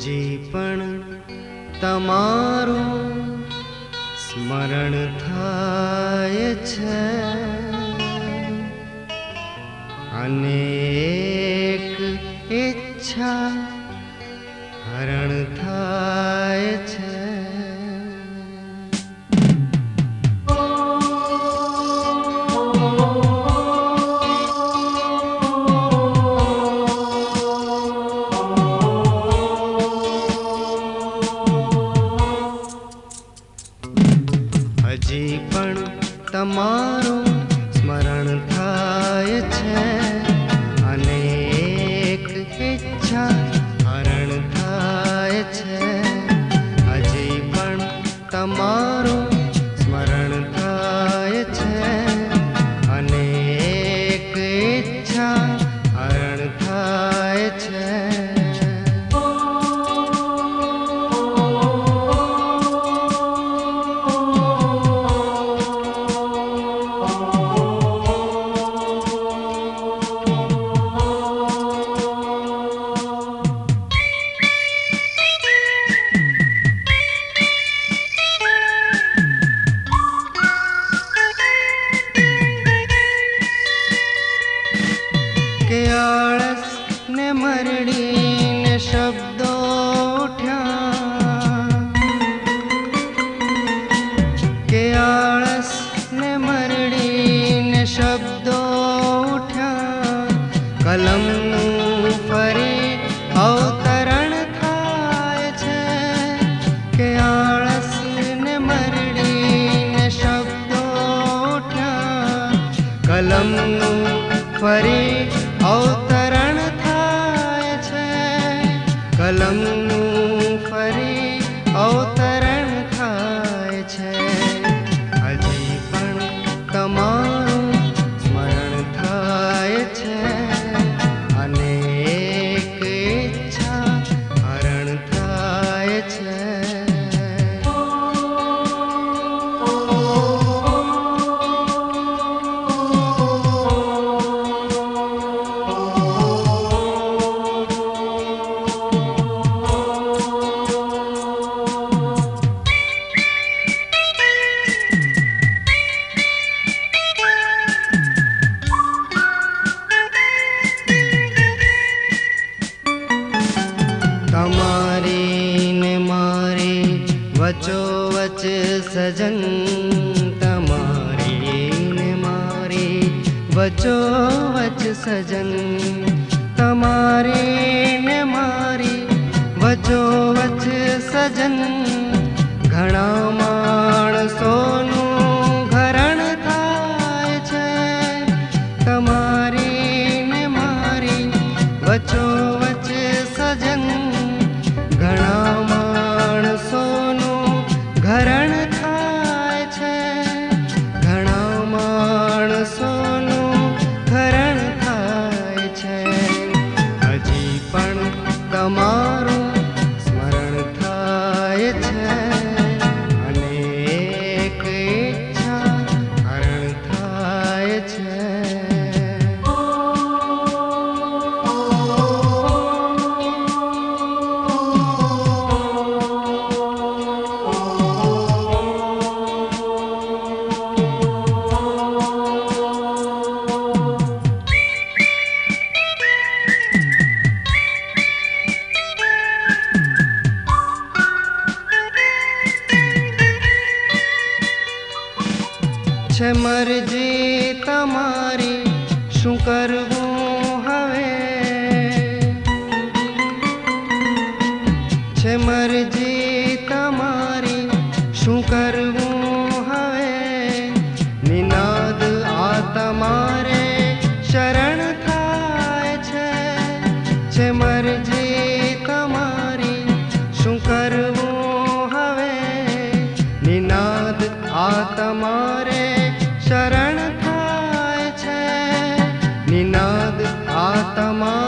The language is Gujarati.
હજી પણ તમારું સ્મરણ થાય છે, અનેક ઈચ્છા હરણ થાય છે. હજી પણ તમારું સ્મરણ થાય છે, અનેક ઈચ્છા હરણ થાય છે. હજી પણ તમારું સ્મરણ થાય છે, અનેક ઈચ્છા હરણ થાય છે. કે આળસ ને મરડીને શબ્દો ઉઠ્યા, કે આળસ ને મરડીને શબ્દો ઉઠ્યા. કલમનું ફરી અવતરણ થાય છે, કે આળસ ને મરડીને શબ્દો ઉઠ્યા. કલમનું ફરી અવતરણ થાય છે, કલમનું ફરી અવતરણ થાય છે. હજી પણ તમારું સ્મરણ થાય છે, અનેક ઈચ્છા હરણ થાય છે. તમારી ને મારી વચોવચ સજન, તમારી ને મારી વચોવચ સજન, તમારી ને મારી વચોવચ સજન. ઘણા માણસોનું ઘરણ થાય છે, તમારી ને મારી વચોવચ સજન. ઘણા માણસોનું ઘરણ થાય છે, ઘણા માણસોનું ઘરણ થાય છે. હજી પણ તમારું સ્મરણ થાય છે, અનેક ઈચ્છા હરણ થાય છે. છે મરજી તમારી શું કરવું હવે, છે મરજી તમારી શું કરવું હવે. નિનાદ આ તમારે શરણ થાય છે મરજી તમારી શું કરવું હવે. નિનાદ આ તમારે શરણ થાય છે, નિનાદ આ તમારે